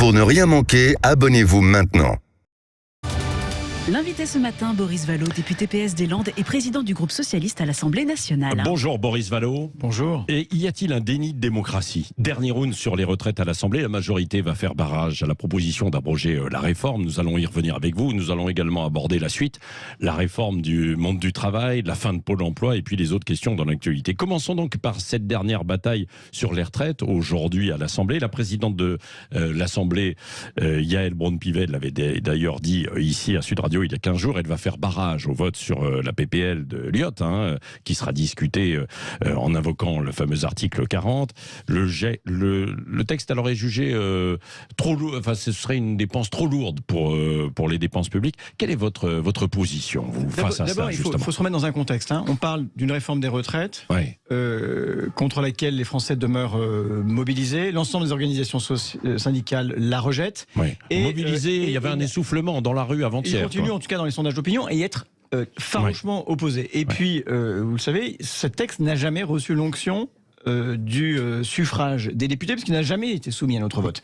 Pour ne rien manquer, abonnez-vous maintenant. L'invité ce matin, Boris Vallaud, député PS des Landes et président du groupe socialiste à l'Assemblée nationale. Bonjour Boris Vallaud. Bonjour. Et y a-t-il un déni de démocratie? Dernier round sur les retraites à l'Assemblée, la majorité va faire barrage à la proposition d'abroger la réforme. Nous allons y revenir avec vous. Nous allons également aborder la suite, la réforme du monde du travail, la fin de Pôle emploi et puis les autres questions dans l'actualité. Commençons donc par cette dernière bataille sur les retraites. Aujourd'hui à l'Assemblée, la présidente de l'Assemblée, Yaël Braun-Pivet, l'avait d'ailleurs dit ici à Sud Radio il y a 15 jours, elle va faire barrage au vote sur la PPL de Liot, qui sera discutée en invoquant le fameux article 40. Le texte alors est jugé trop lourd, enfin ce serait une dépense trop lourde pour les dépenses publiques. Quelle est votre position face à ça? D'abord, il faut se remettre dans un contexte. On parle d'une réforme des retraites contre laquelle les Français demeurent mobilisés. L'ensemble des organisations syndicales la rejettent. Mobilisés, il y avait un essoufflement dans la rue avant-hier. En tout cas dans les sondages d'opinion, et être farouchement opposé. Et puis, vous le savez, ce texte n'a jamais reçu l'onction du suffrage des députés, parce qu'il n'a jamais été soumis à notre vote.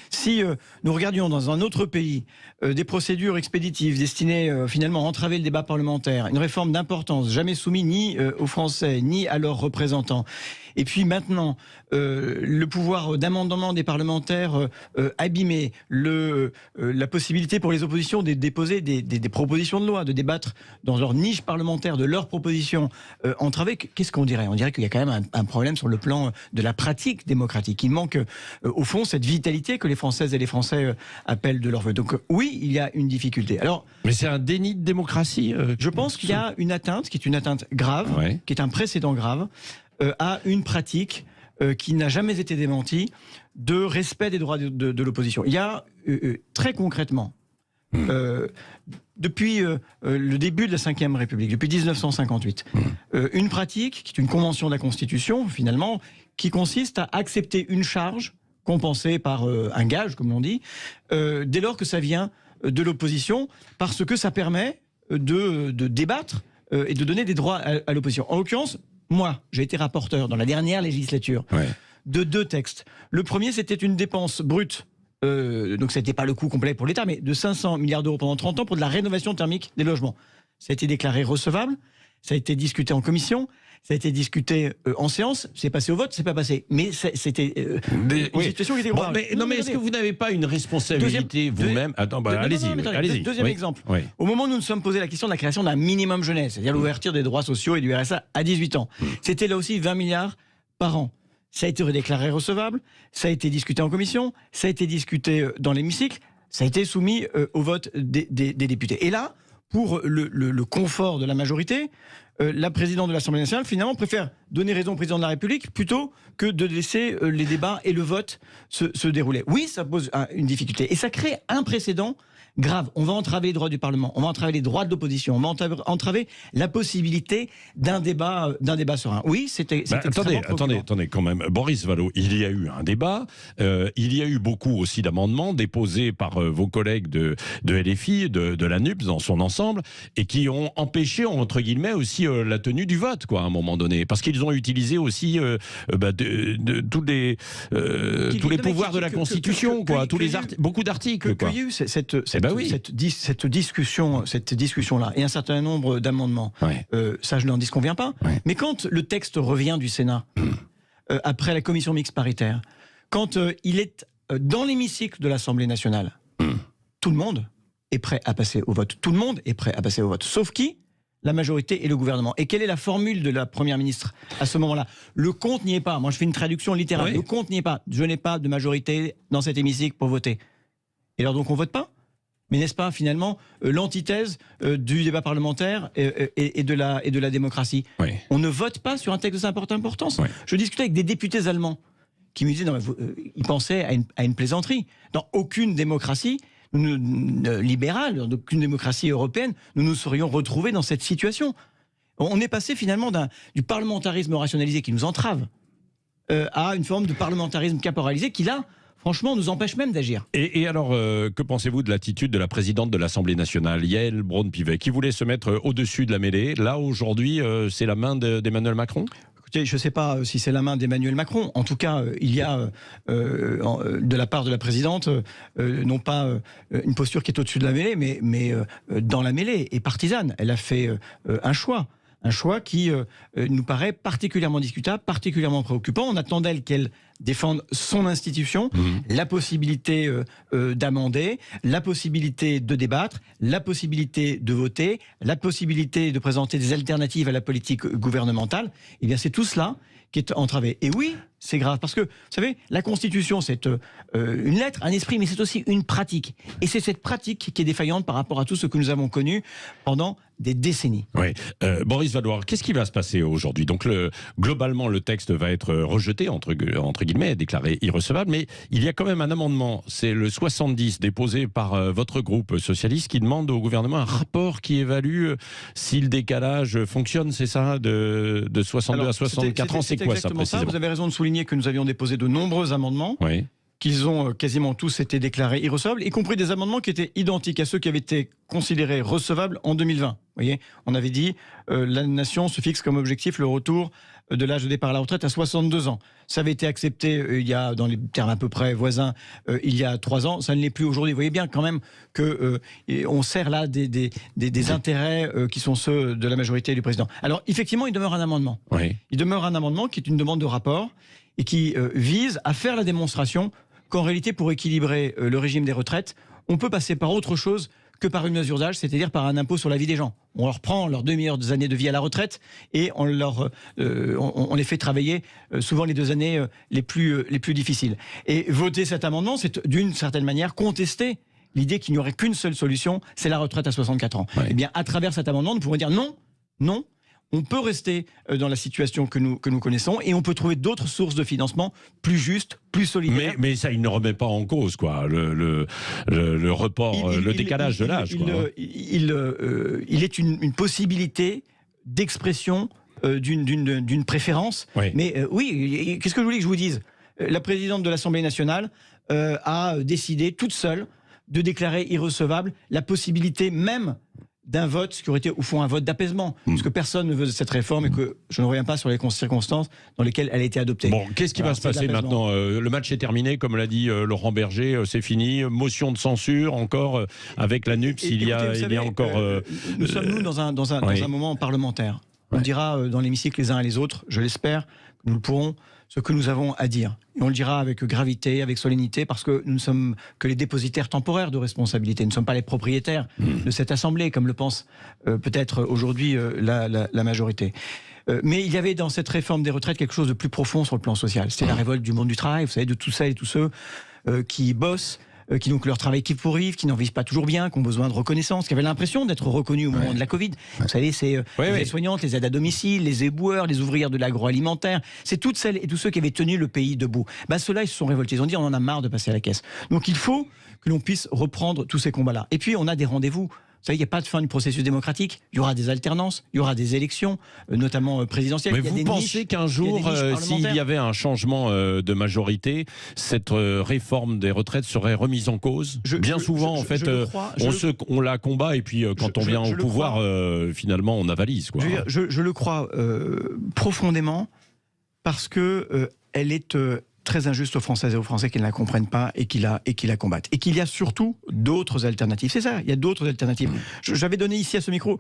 Si nous regardions dans un autre pays des procédures expéditives destinées finalement à entraver le débat parlementaire, une réforme d'importance, jamais soumise ni aux Français, ni à leurs représentants, et puis maintenant, le pouvoir d'amendement des parlementaires abîmé, la possibilité pour les oppositions de déposer des propositions de loi, de débattre dans leur niche parlementaire de leurs propositions entravées, qu'est-ce qu'on dirait? On dirait qu'il y a quand même un problème sur le plan de la pratique démocratique. Il manque au fond cette vitalité que les Françaises et les Français appellent de leur vœu. Donc oui, il y a une difficulté. Alors, mais c'est un déni de démocratie. Je pense qu'il y a une atteinte qui est une atteinte grave, qui est un précédent grave, à une pratique qui n'a jamais été démentie de respect des droits de l'opposition. Il y a très concrètement, depuis le début de la Ve République, depuis 1958, une pratique qui est une convention de la Constitution, finalement, qui consiste à accepter une charge compensée par un gage, comme on dit, dès lors que ça vient de l'opposition, parce que ça permet de débattre et de donner des droits à l'opposition. En l'occurrence, moi, j'ai été rapporteur dans la dernière législature de 2 textes. Le premier, c'était une dépense brute, donc ça n'était pas le coût complet pour l'État, mais de 500 milliards d'euros pendant 30 ans pour de la rénovation thermique des logements. Ça a été déclaré recevable, ça a été discuté en commission, ça a été discuté en séance, c'est passé au vote, c'est pas passé. Mais c'était une situation qui était grave. Mais est-ce que vous n'avez pas une responsabilité vous-même? Attends, allez-y. Deuxième exemple. Au moment où nous nous sommes posé la question de la création d'un minimum jeunesse, c'est-à-dire l'ouverture des droits sociaux et du RSA à 18 ans, c'était là aussi 20 milliards par an. Ça a été redéclaré recevable, ça a été discuté en commission, ça a été discuté dans l'hémicycle, ça a été soumis au vote des députés. Et là, pour le confort de la majorité, la présidente de l'Assemblée nationale, finalement, préfère donner raison au président de la République plutôt que de laisser les débats et le vote se dérouler. Oui, ça pose une difficulté. Et ça crée un précédent grave. On va entraver les droits du Parlement, on va entraver les droits de l'opposition, on va entraver la possibilité d'un débat serein. Oui, c'était attendez quand même. Boris Vallaud, il y a eu un débat, il y a eu beaucoup aussi d'amendements déposés par vos collègues de LFI, de la NUPS dans son ensemble, et qui ont empêché, entre guillemets, aussi la tenue du vote, à un moment donné. Parce qu'ils ont utilisé aussi tous les pouvoirs de la Constitution, beaucoup d'articles. Il y a eu cette discussion-là et un certain nombre d'amendements. Ça, je n'en disconviens pas. Mais quand le texte revient du Sénat, après la commission mixte paritaire, quand il est dans l'hémicycle de l'Assemblée nationale, tout le monde est prêt à passer au vote. Tout le monde est prêt à passer au vote. Sauf qui? La majorité et le gouvernement. Et quelle est la formule de la Première ministre à ce moment-là? Le compte n'y est pas. Moi, je fais une traduction littérale. Le compte n'y est pas. Je n'ai pas de majorité dans cet hémicycle pour voter. Et alors donc on vote pas? Mais n'est-ce pas finalement l'antithèse du débat parlementaire et de la démocratie? On ne vote pas sur un texte de cette importance. Je discutais avec des députés allemands qui me disaient, ils pensaient à une plaisanterie. Dans aucune démocratie libérale, dans aucune démocratie européenne, nous nous serions retrouvés dans cette situation. On est passé finalement du parlementarisme rationalisé qui nous entrave à une forme de parlementarisme caporalisé qui, là, franchement, nous empêche même d'agir. Et alors, que pensez-vous de l'attitude de la présidente de l'Assemblée nationale, Yaël Braun-Pivet, qui voulait se mettre au-dessus de la mêlée? Là, aujourd'hui, c'est la main d'Emmanuel Macron? Écoutez, je ne sais pas si c'est la main d'Emmanuel Macron. En tout cas, il y a de la part de la présidente, non pas une posture qui est au-dessus de la mêlée, mais dans la mêlée et partisane. Elle a fait un choix. Un choix qui nous paraît particulièrement discutable, particulièrement préoccupant. On attend d'elle qu'elle défende son institution, la possibilité d'amender, la possibilité de débattre, la possibilité de voter, la possibilité de présenter des alternatives à la politique gouvernementale. Eh bien, c'est tout cela qui est entravé. Et oui, c'est grave, parce que, vous savez, la Constitution, c'est une lettre, un esprit, mais c'est aussi une pratique. Et c'est cette pratique qui est défaillante par rapport à tout ce que nous avons connu pendant des décennies. Oui. Boris Vadoir, qu'est-ce qui va se passer aujourd'hui? Donc, globalement, le texte va être rejeté, entre guillemets, déclaré irrecevable, mais il y a quand même un amendement, c'est le 70, déposé par votre groupe socialiste, qui demande au gouvernement un rapport qui évalue si le décalage fonctionne, c'est ça, de 62 à 64 ans, c'est quoi ça précisément? Vous avez raison de souligner que nous avions déposé de nombreux amendements. Oui. Qu'ils ont quasiment tous été déclarés irrecevables, y compris des amendements qui étaient identiques à ceux qui avaient été considérés recevables en 2020. Vous voyez, on avait dit la nation se fixe comme objectif le retour de l'âge de départ à la retraite à 62 ans. Ça avait été accepté il y a, dans les termes à peu près voisins, il y a 3 ans. Ça ne l'est plus aujourd'hui. Vous voyez bien quand même que on sert là des intérêts qui sont ceux de la majorité et du président. Alors effectivement, il demeure un amendement. Oui. Il demeure un amendement qui est une demande de rapport et qui vise à faire la démonstration qu'en réalité, pour équilibrer le régime des retraites, on peut passer par autre chose que par une mesure d'âge, c'est-à-dire par un impôt sur la vie des gens. On leur prend leurs 2 meilleures années de vie à la retraite et on les fait travailler souvent les 2 années les plus difficiles. Et voter cet amendement, c'est d'une certaine manière contester l'idée qu'il n'y aurait qu'une seule solution, c'est la retraite à 64 ans. Ouais. Eh bien, à travers cet amendement, nous pourrons dire non. On peut rester dans la situation que nous connaissons et on peut trouver d'autres sources de financement plus justes, plus solidaires. Mais ça, il ne remet pas en cause quoi, le report, le décalage de l'âge. Il est une possibilité d'expression d'une préférence. Oui. Mais oui, qu'est-ce que je voulais que je vous dise? La présidente de l'Assemblée nationale a décidé toute seule de déclarer irrecevable la possibilité même d'un vote qui aurait été au fond un vote d'apaisement, parce que personne ne veut de cette réforme et que je ne reviens pas sur les circonstances dans lesquelles elle a été adoptée. Bon, qu'est-ce qui va se passer maintenant? Le match est terminé, comme l'a dit Laurent Berger, c'est fini. Motion de censure encore avec la NUPS. Il y a encore. Nous sommes dans un moment parlementaire. On dira dans l'hémicycle les uns et les autres, je l'espère, nous le pourrons, ce que nous avons à dire. Et on le dira avec gravité, avec solennité, parce que nous ne sommes que les dépositaires temporaires de responsabilité. Nous ne sommes pas les propriétaires de cette Assemblée, comme le pense peut-être aujourd'hui la majorité. Mais il y avait dans cette réforme des retraites quelque chose de plus profond sur le plan social. C'était la révolte du monde du travail, vous savez, de tous celles et tous ceux qui bossent, qui donc leur travail qui pourrivent, qui n'en vivent pas toujours bien, qui ont besoin de reconnaissance, qui avaient l'impression d'être reconnus au moment de la Covid. Vous savez, c'est les soignantes, les aides à domicile, les éboueurs, les ouvrières de l'agroalimentaire. C'est toutes celles et tous ceux qui avaient tenu le pays debout. Ceux-là, ils se sont révoltés. Ils ont dit on en a marre de passer à la caisse. Donc il faut que l'on puisse reprendre tous ces combats-là. Et puis on a des rendez-vous. Vous savez, il n'y a pas de fin du processus démocratique. Il y aura des alternances, il y aura des élections, notamment présidentielles. Mais vous pensez qu'un jour, s'il y avait un changement de majorité, cette réforme des retraites serait remise en cause? Bien souvent, en fait, on la combat et puis quand on vient au pouvoir, finalement, on avalise. Quoi. Je le crois profondément parce que elle est très injuste aux Françaises et aux Français qui ne la comprennent pas et qui la combattent. Et qu'il y a surtout d'autres alternatives. C'est ça, il y a d'autres alternatives. J'avais donné ici à ce micro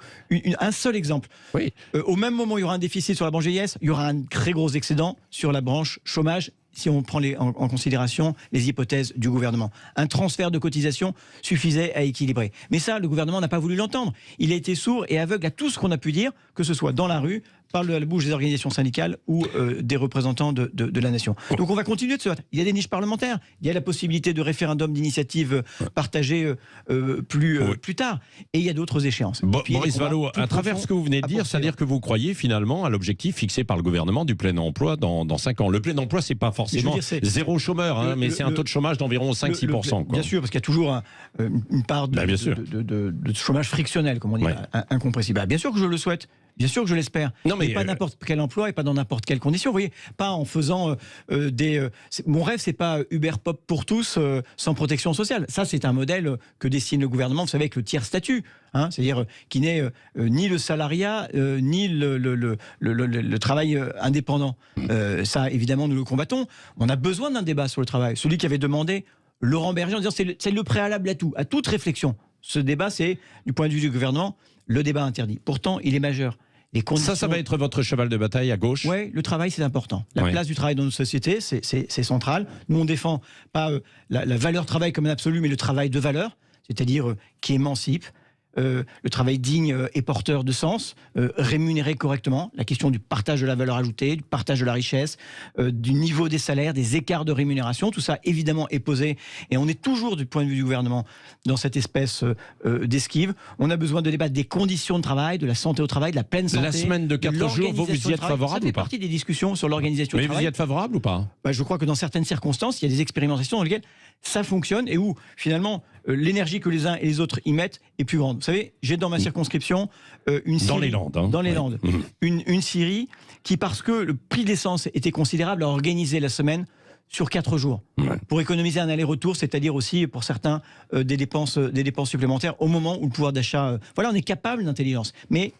un seul exemple. Oui. Au même moment où il y aura un déficit sur la branche vieillesse, il y aura un très gros excédent sur la branche chômage, si on prend en considération les hypothèses du gouvernement. Un transfert de cotisation suffisait à équilibrer. Mais ça, le gouvernement n'a pas voulu l'entendre. Il a été sourd et aveugle à tout ce qu'on a pu dire, que ce soit dans la rue, par la bouche des organisations syndicales ou des représentants de la nation. Donc on va continuer de se battre. Il y a des niches parlementaires, il y a la possibilité de référendum d'initiative partagée plus tard, et il y a d'autres échéances. Boris Vallaud, à travers ce que vous venez de dire, c'est-à-dire que vous croyez finalement à l'objectif fixé par le gouvernement du plein emploi dans 5 ans. Le plein emploi, c'est pas forcément zéro chomeur, mais c'est un taux de chômage d'environ 5-6%. Bien sûr, parce qu'il y a toujours une part de chômage frictionnel, comme on dit, incompressible. Bien sûr que je le souhaite. Bien sûr que je l'espère. Mais pas n'importe quel emploi et pas dans n'importe quelle condition. Vous voyez, pas en faisant mon rêve, c'est pas Uber Pop pour tous sans protection sociale. Ça, c'est un modèle que dessine le gouvernement, vous savez, avec le tiers statut. C'est-à-dire qui n'est ni le salariat, ni le travail indépendant. Ça, évidemment, nous le combattons. On a besoin d'un débat sur le travail. Celui qui avait demandé Laurent Berger en disant c'est le préalable à toute réflexion. Ce débat, c'est, du point de vue du gouvernement, le débat interdit. Pourtant, il est majeur. Ça va être votre cheval de bataille à gauche. Oui, le travail, c'est important. La place du travail dans notre société, c'est central. Nous, on défend pas la valeur travail comme un absolu, mais le travail de valeur, c'est-à-dire qui émancipe. Le travail digne et porteur de sens, rémunéré correctement, la question du partage de la valeur ajoutée, du partage de la richesse, du niveau des salaires, des écarts de rémunération, tout ça évidemment est posé et on est toujours du point de vue du gouvernement dans cette espèce d'esquive. On a besoin de débattre des conditions de travail, de la santé au travail, de la pleine santé. La semaine de 4 jours, vous y êtes favorable ou pas ? Ça fait partie des discussions sur l'organisation du travail. Mais vous y êtes favorable ou pas ? Je crois que dans certaines circonstances, il y a des expérimentations dans lesquelles ça fonctionne et où finalement l'énergie que les uns et les autres y mettent est plus grande. Vous savez, j'ai dans ma circonscription une Syrie, dans les Landes, dans les Landes, une Syrie qui, parce que le prix de l'essence était considérable, a organisé la semaine sur 4 jours pour économiser un aller-retour, c'est-à-dire aussi pour certains des dépenses supplémentaires au moment où le pouvoir d'achat. Voilà, on est capable d'intelligence, mais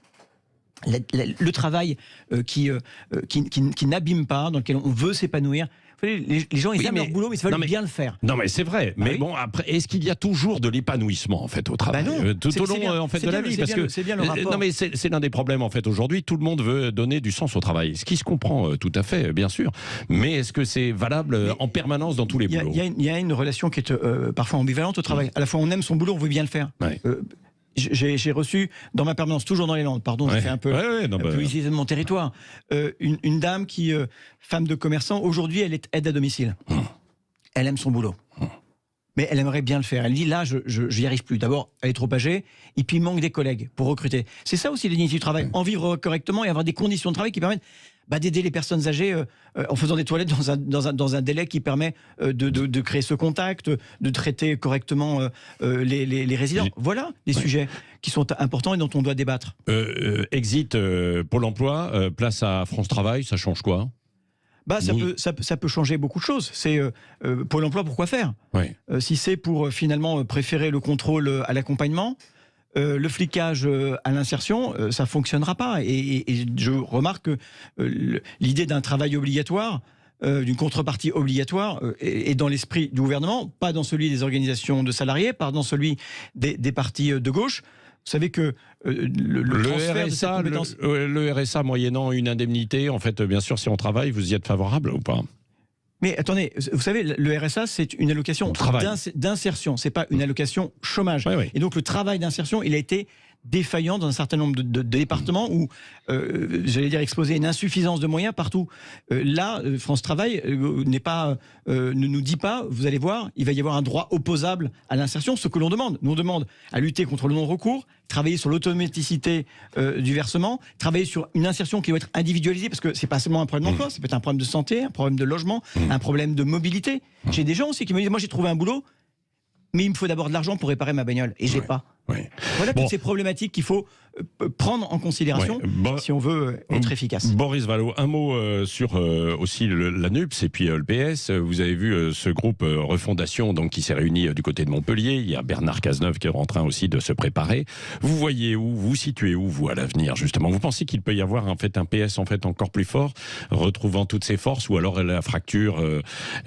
le travail qui n'abîme pas, dans lequel on veut s'épanouir. Les gens, ils aiment leur boulot, mais il faut bien le faire. Non, mais c'est vrai. Mais bon, après, est-ce qu'il y a toujours de l'épanouissement en fait au travail, tout au long de la vie, parce que c'est bien le rapport. Non, mais c'est l'un des problèmes en fait aujourd'hui. Tout le monde veut donner du sens au travail, ce qui se comprend tout à fait, bien sûr. Mais est-ce que c'est valable en permanence dans tous les boulots ? Il y a une relation qui est parfois ambivalente au travail. À la fois, on aime son boulot, on veut bien le faire. J'ai reçu dans ma permanence, toujours dans les Landes, pardon, je fais un peu publicité de mon territoire, une dame qui, femme de commerçant, aujourd'hui elle est aide à domicile. Elle aime son boulot. Mais elle aimerait bien le faire. Elle dit là, je n'y arrive plus. D'abord, elle est trop âgée, et puis il manque des collègues pour recruter. C'est ça aussi l'initiative du travail, en vivre correctement et avoir des conditions de travail qui permettent d'aider les personnes âgées en faisant des toilettes dans un délai qui permet de créer ce contact, de traiter correctement les résidents. Voilà les sujets qui sont importants et dont on doit débattre. Exit Pôle emploi, place à France Travail, ça change quoi ? Ça peut changer beaucoup de choses. C'est Pôle emploi, pourquoi faire ? Si c'est pour finalement préférer le contrôle à l'accompagnement, le flicage à l'insertion, ça ne fonctionnera pas. Et je remarque que l'idée d'un travail obligatoire, d'une contrepartie obligatoire, est dans l'esprit du gouvernement, pas dans celui des organisations de salariés, pas dans celui des partis de gauche. Vous savez que le RSA moyennant une indemnité, en fait, bien sûr, si on travaille, vous y êtes favorable ou pas ? Mais attendez, vous savez, le RSA, c'est une allocation d'insertion, c'est pas une allocation chômage. Et donc le travail d'insertion, il a été défaillant dans un certain nombre de départements où, j'allais dire, exposé une insuffisance de moyens partout. Là, France Travail ne nous dit pas, vous allez voir, il va y avoir un droit opposable à l'insertion, ce que l'on demande. Nous, on demande à lutter contre le non-recours, travailler sur l'automaticité du versement, travailler sur une insertion qui doit être individualisée, parce que c'est pas seulement un problème d'emploi, ça peut être un problème de santé, un problème de logement, un problème de mobilité. J'ai des gens aussi qui me disent, moi j'ai trouvé un boulot, mais il me faut d'abord de l'argent pour réparer ma bagnole, et j'ai pas. Voilà toutes ces problématiques qu'il faut prendre en considération si on veut être efficace. Boris Vallaud, un mot sur aussi la NUPS et puis le PS. Vous avez vu ce groupe Refondation qui s'est réuni du côté de Montpellier. Il y a Bernard Cazeneuve qui est en train aussi de se préparer. Vous voyez où, vous situez où, vous, à l'avenir, justement ? Vous pensez qu'il peut y avoir en fait un PS encore plus fort, retrouvant toutes ses forces, ou alors la fracture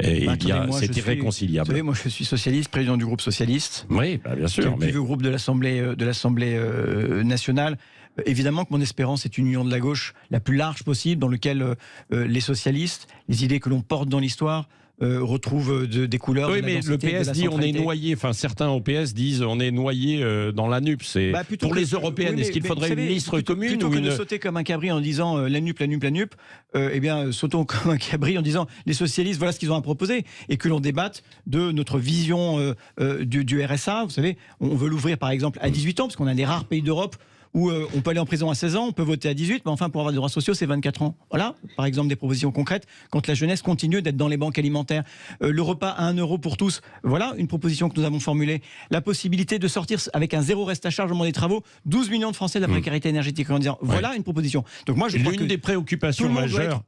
c'est irréconciliable ? Vous savez, moi je suis socialiste, président du groupe socialiste. Oui, bien sûr. Le groupe de l'Assemblée nationale. Évidemment que mon espérance est une union de la gauche la plus large possible, dans laquelle les socialistes, les idées que l'on porte dans l'histoire, retrouvent des couleurs. Oui, mais le PS dit on est noyé. Enfin, certains au PS disent on est noyé dans la NUPS. Pour les européennes, est-ce qu'il faudrait une ministre commune plutôt que de sauter comme un cabri en disant la NUP, eh bien, sautons comme un cabri en disant les socialistes, voilà ce qu'ils ont à proposer, et que l'on débatte de notre vision du RSA. Vous savez, on veut l'ouvrir par exemple à 18 ans, parce qu'on a des rares pays d'Europe où on peut aller en prison à 16 ans, on peut voter à 18, mais enfin pour avoir des droits sociaux, c'est 24 ans. Voilà, par exemple, des propositions concrètes quand la jeunesse continue d'être dans les banques alimentaires. Le repas à 1 euro pour tous, voilà une proposition que nous avons formulée. La possibilité de sortir avec un zéro reste à charge au moment des travaux, 12 millions de Français de la précarité énergétique en disant, voilà une proposition. Donc moi, je crois que des préoccupations majeures,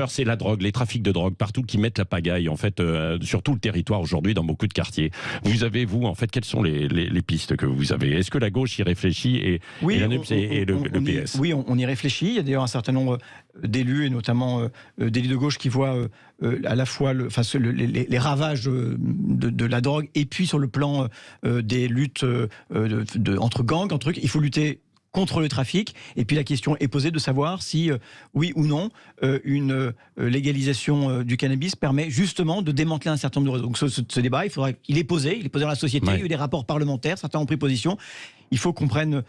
c'est la drogue, les trafics de drogue partout qui mettent la pagaille en fait sur tout le territoire aujourd'hui dans beaucoup de quartiers. Vous en fait, quelles sont les pistes que vous avez? Est-ce que la gauche y réfléchit et la NUPES et le PS? Oui, on y réfléchit. Il y a d'ailleurs un certain nombre d'élus et notamment d'élus de gauche qui voient à la fois les ravages de la drogue et puis sur le plan des luttes entre gangs, entre trucs. Il faut lutter contre le trafic. Et puis la question est posée de savoir si, oui ou non, une légalisation du cannabis permet justement de démanteler un certain nombre de réseaux. Donc ce débat, il est posé dans la société. Il y a eu des rapports parlementaires, certains ont pris position. Il faut qu'on prenne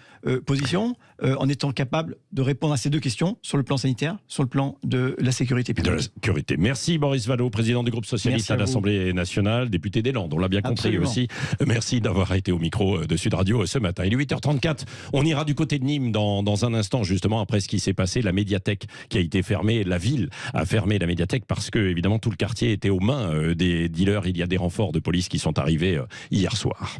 position en étant capable de répondre à ces deux questions sur le plan sanitaire, sur le plan de la sécurité publique. De la sécurité. Merci Boris Vallaud, président du groupe socialiste à l'Assemblée nationale, député des Landes. On l'a bien compris aussi. Merci d'avoir été au micro de Sud Radio ce matin. Il est 8h34. On ira du côté de Nîmes dans un instant, justement, après ce qui s'est passé. La médiathèque qui a été fermée, la ville a fermé la médiathèque parce que, évidemment, tout le quartier était aux mains des dealers. Il y a des renforts de police qui sont arrivés hier soir.